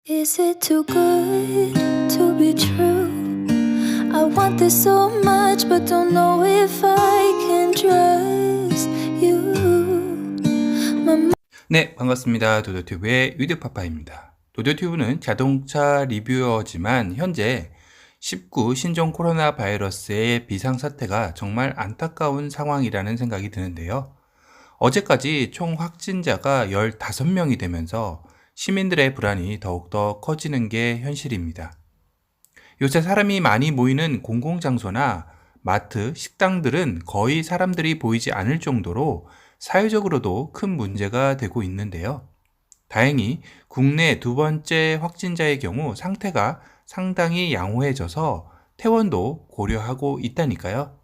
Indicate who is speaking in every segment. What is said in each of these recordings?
Speaker 1: Is it too good to be true? I want this so much but don't know if I can trust you.
Speaker 2: 네, 반갑습니다. 도도튜브의 유디파파입니다. 도도튜브는 자동차 리뷰어지만 현재 19 신종 코로나 바이러스의 비상사태가 정말 안타까운 상황이라는 생각이 드는데요. 어제까지 총 확진자가 15명이 되면서 시민들의 불안이 더욱더 커지는 게 현실입니다. 요새 사람이 많이 모이는 공공장소나 마트, 식당들은 거의 사람들이 보이지 않을 정도로 사회적으로도 큰 문제가 되고 있는데요. 다행히 국내 두 번째 확진자의 경우 상태가 상당히 양호해져서 퇴원도 고려하고 있다니까요.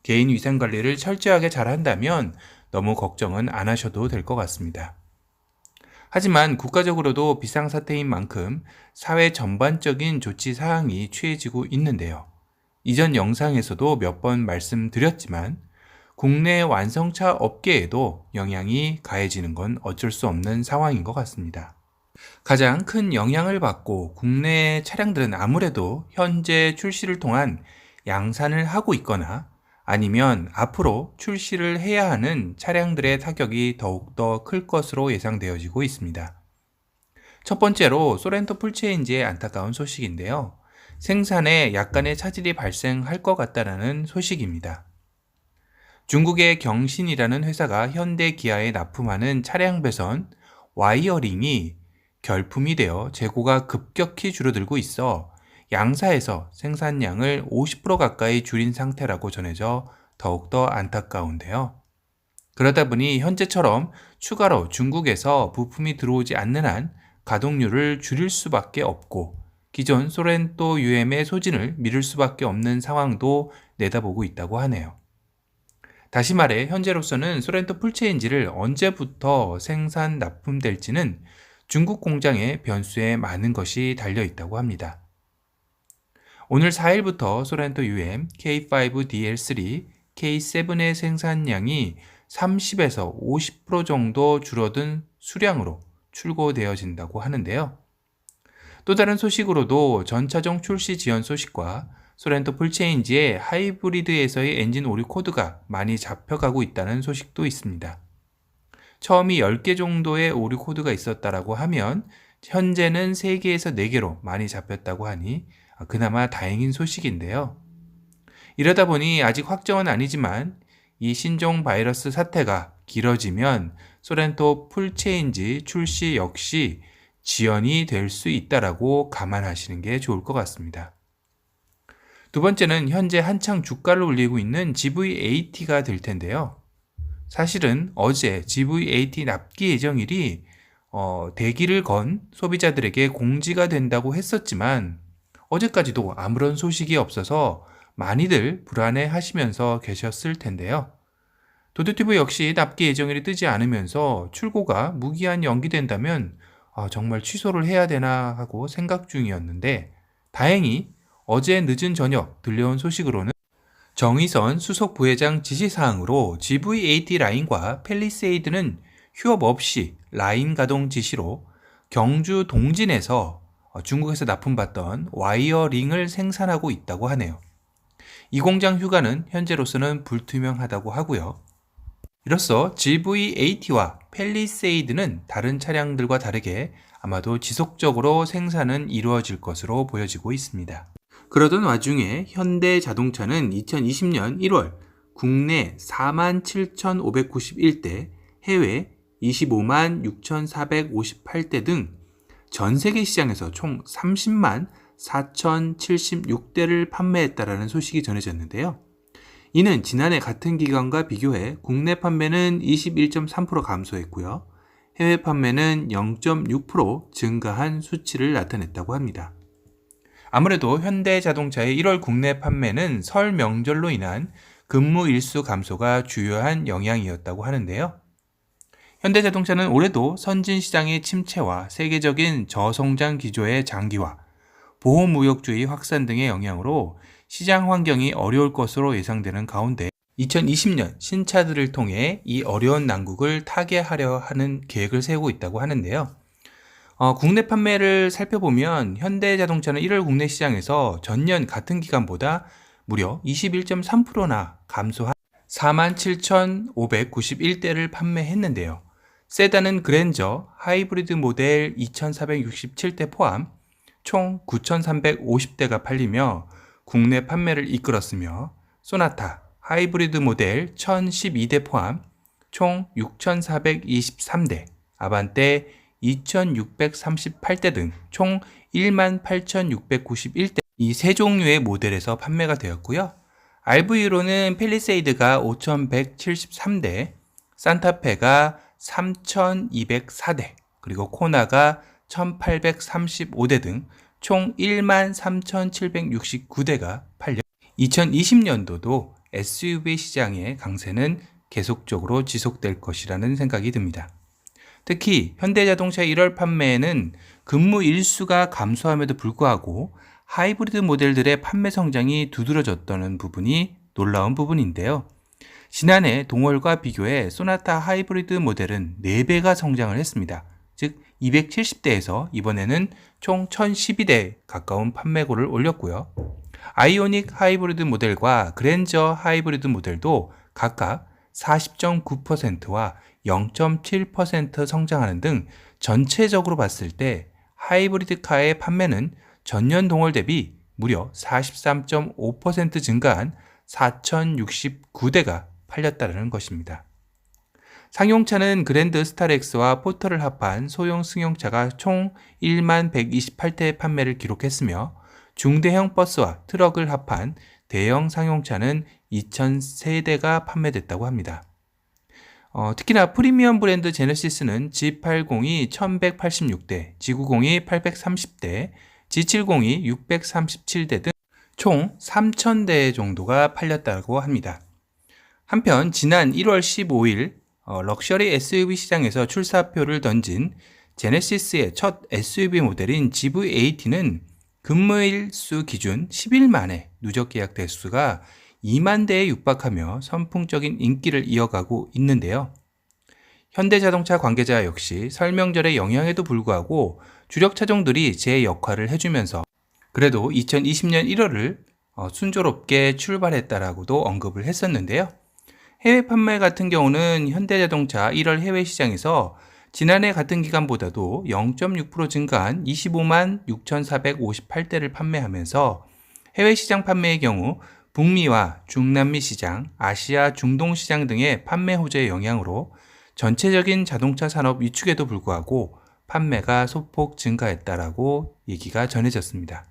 Speaker 2: 개인 위생 관리를 철저하게 잘 한다면 너무 걱정은 안 하셔도 될 것 같습니다. 하지만 국가적으로도 비상사태인 만큼 사회 전반적인 조치 사항이 취해지고 있는데요. 이전 영상에서도 몇 번 말씀드렸지만 국내 완성차 업계에도 영향이 가해지는 건 어쩔 수 없는 상황인 것 같습니다. 가장 큰 영향을 받고 국내 차량들은 아무래도 현재 출시를 통한 양산을 하고 있거나 아니면 앞으로 출시를 해야 하는 차량들의 타격이 더욱더 클 것으로 예상되어지고 있습니다. 첫 번째로 소렌토 풀체인지의 안타까운 소식인데요. 생산에 약간의 차질이 발생할 것 같다는 소식입니다. 중국의 경신이라는 회사가 현대 기아에 납품하는 차량 배선 와이어링이 결품이 되어 재고가 급격히 줄어들고 있어 양사에서 생산량을 50% 가까이 줄인 상태라고 전해져 더욱더 안타까운데요. 그러다 보니 현재처럼 추가로 중국에서 부품이 들어오지 않는 한 가동률을 줄일 수밖에 없고 기존 소렌토 UM의 소진을 미룰 수밖에 없는 상황도 내다보고 있다고 하네요. 다시 말해 현재로서는 소렌토 풀체인지를 언제부터 생산 납품될지는 중국 공장의 변수에 많은 것이 달려 있다고 합니다. 오늘 4일부터 소렌토 UM, K5DL3, K7의 생산량이 30에서 50% 정도 줄어든 수량으로 출고되어진다고 하는데요. 또 다른 소식으로도 전차종 출시 지연 소식과 소렌토 풀체인지의 하이브리드에서의 엔진 오류 코드가 많이 잡혀가고 있다는 소식도 있습니다. 처음이 10개 정도의 오류 코드가 있었다라고 하면 현재는 3개에서 4개로 많이 잡혔다고 하니 그나마 다행인 소식인데요. 이러다 보니 아직 확정은 아니지만 이 신종 바이러스 사태가 길어지면 소렌토 풀체인지 출시 역시 지연이 될 수 있다라고 감안하시는 게 좋을 것 같습니다. 두 번째는 현재 한창 주가를 올리고 있는 GV80가 될 텐데요. 사실은 어제 GV80 납기 예정일이 대기를 건 소비자들에게 공지가 된다고 했었지만 어제까지도 아무런 소식이 없어서 많이들 불안해 하시면서 계셨을 텐데요. 도도튜브 역시 납기 예정일이 뜨지 않으면서 출고가 무기한 연기된다면 정말 취소를 해야 되나 하고 생각 중이었는데 다행히 어제 늦은 저녁 들려온 소식으로는 정의선 수석 부회장 지시사항으로 GV80 라인과 팰리세이드는 휴업 없이 라인 가동 지시로 경주 동진에서 중국에서 납품받던 와이어링을 생산하고 있다고 하네요. 이 공장 휴가는 현재로서는 불투명하다고 하고요. 이로써 GV80와 팰리세이드는 다른 차량들과 다르게 아마도 지속적으로 생산은 이루어질 것으로 보여지고 있습니다. 그러던 와중에 현대자동차는 2020년 1월 국내 47,591대, 해외 25만 6,458대 등 전 세계 시장에서 총 30만 4,076대를 판매했다라는 소식이 전해졌는데요. 이는 지난해 같은 기간과 비교해 국내 판매는 21.3% 감소했고요. 해외 판매는 0.6% 증가한 수치를 나타냈다고 합니다. 아무래도 현대자동차의 1월 국내 판매는 설 명절로 인한 근무 일수 감소가 주요한 영향이었다고 하는데요. 현대자동차는 올해도 선진 시장의 침체와 세계적인 저성장 기조의 장기화, 보호무역주의 확산 등의 영향으로 시장 환경이 어려울 것으로 예상되는 가운데 2020년 신차들을 통해 이 어려운 난국을 타개하려 하는 계획을 세우고 있다고 하는데요. 국내 판매를 살펴보면 현대자동차는 1월 국내 시장에서 전년 같은 기간보다 무려 21.3%나 감소한 47,591대를 판매했는데요. 세단은 그랜저, 하이브리드 모델 2,467대 포함 총 9,350대가 팔리며 국내 판매를 이끌었으며, 소나타, 하이브리드 모델 1,012대 포함 총 6,423대, 아반떼 2,638대 등 총 18,691대 이 세 종류의 모델에서 판매가 되었고요. RV로는 팰리세이드가 5,173대, 산타페가 3,204대, 그리고 코나가 1,835대 등 총 13,769대가 팔려 2020년도도 SUV 시장의 강세는 계속적으로 지속될 것이라는 생각이 듭니다. 특히 현대자동차 1월 판매에는 근무 일수가 감소함에도 불구하고 하이브리드 모델들의 판매 성장이 두드러졌다는 부분이 놀라운 부분인데요. 지난해 동월과 비교해 소나타 하이브리드 모델은 4배가 성장을 했습니다. 즉 270대에서 이번에는 총 1012대 가까운 판매고를 올렸고요. 아이오닉 하이브리드 모델과 그랜저 하이브리드 모델도 각각 40.9%와 0.7% 성장하는 등 전체적으로 봤을 때 하이브리드 카의 판매는 전년 동월 대비 무려 43.5% 증가한 4,069대가 팔렸다는 것입니다. 상용차는 그랜드 스타렉스와 포터를 합한 소형 승용차가 총 1128대의 판매를 기록했으며, 중대형 버스와 트럭을 합한 대형 상용차는 2,003대가 판매됐다고 합니다. 특히나 프리미엄 브랜드 제네시스는 G80이 1,186대, G90이 830대, G70이 637대 등 총 3,000대 정도가 팔렸다고 합니다. 한편 지난 1월 15일 럭셔리 SUV 시장에서 출사표를 던진 제네시스의 첫 SUV 모델인 GV80는 근무일 수 기준 10일 만에 누적 계약 대수가 2만 대에 육박하며 선풍적인 인기를 이어가고 있는데요. 현대자동차 관계자 역시 설명절의 영향에도 불구하고 주력 차종들이 제 역할을 해주면서 그래도 2020년 1월을 순조롭게 출발했다라고도 언급을 했었는데요. 해외 판매 같은 경우는 현대자동차 1월 해외 시장에서 지난해 같은 기간보다도 0.6% 증가한 25만 6,458대를 판매하면서 해외 시장 판매의 경우 북미와 중남미 시장, 아시아 중동 시장 등의 판매 호재의 영향으로 전체적인 자동차 산업 위축에도 불구하고 판매가 소폭 증가했다라고 얘기가 전해졌습니다.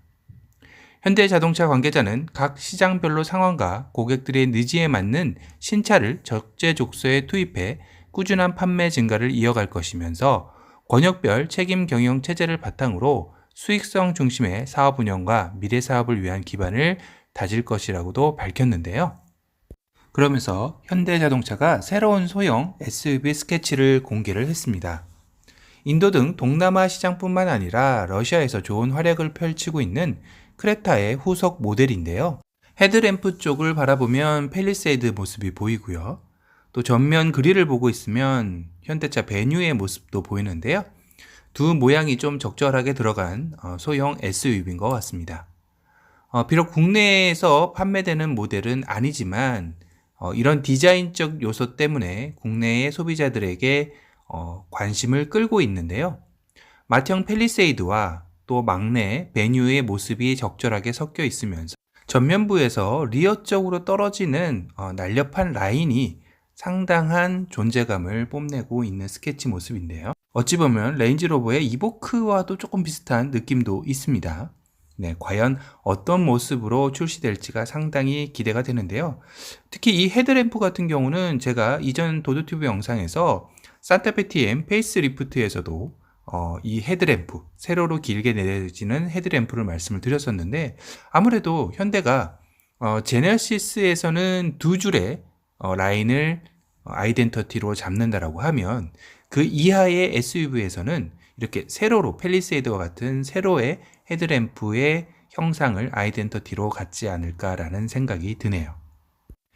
Speaker 2: 현대자동차 관계자는 각 시장별로 상황과 고객들의 니즈에 맞는 신차를 적재적소에 투입해 꾸준한 판매 증가를 이어갈 것이면서 권역별 책임 경영 체제를 바탕으로 수익성 중심의 사업 운영과 미래 사업을 위한 기반을 다질 것이라고도 밝혔는데요. 그러면서 현대자동차가 새로운 소형 SUV 스케치를 공개를 했습니다. 인도 등 동남아 시장뿐만 아니라 러시아에서 좋은 활약을 펼치고 있는 크레타의 후속 모델인데요. 헤드램프 쪽을 바라보면 팰리세이드 모습이 보이고요. 또 전면 그릴을 보고 있으면 현대차 베뉴의 모습도 보이는데요. 두 모양이 좀 적절하게 들어간 소형 SUV인 것 같습니다. 비록 국내에서 판매되는 모델은 아니지만 이런 디자인적 요소 때문에 국내의 소비자들에게 관심을 끌고 있는데요. 맏형 팰리세이드와 또 막내 베뉴의 모습이 적절하게 섞여 있으면서 전면부에서 리어 쪽으로 떨어지는 날렵한 라인이 상당한 존재감을 뽐내고 있는 스케치 모습인데요. 어찌 보면 레인지로버의 이보크와도 조금 비슷한 느낌도 있습니다. 네, 과연 어떤 모습으로 출시될지가 상당히 기대가 되는데요. 특히 이 헤드램프 같은 경우는 제가 이전 도드튜브 영상에서 산타페 TM 페이스리프트에서도 이 헤드램프, 세로로 길게 내려지는 헤드램프를 말씀을 드렸었는데, 아무래도 현대가 제네시스에서는 두 줄의 라인을 아이덴티티로 잡는다라고 하면 그 이하의 SUV에서는 이렇게 세로로 팰리세이드와 같은 세로의 헤드램프의 형상을 아이덴티티로 갖지 않을까라는 생각이 드네요.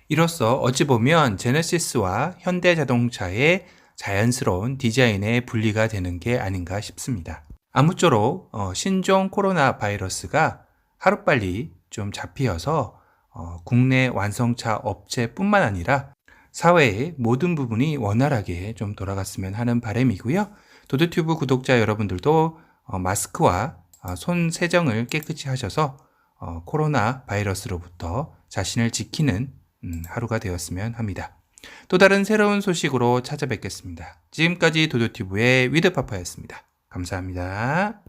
Speaker 2: 이로써 어찌 보면 제네시스와 현대자동차의 자연스러운 디자인의 분리가 되는 게 아닌가 싶습니다. 아무쪼록 신종 코로나 바이러스가 하루빨리 좀 잡히어서 국내 완성차 업체뿐만 아니라 사회의 모든 부분이 원활하게 좀 돌아갔으면 하는 바람이고요. 도도튜브 구독자 여러분들도 마스크와 손 세정을 깨끗이 하셔서 코로나 바이러스로부터 자신을 지키는 하루가 되었으면 합니다. 또 다른 새로운 소식으로 찾아뵙겠습니다. 지금까지 도도튜브의 위드파파였습니다. 감사합니다.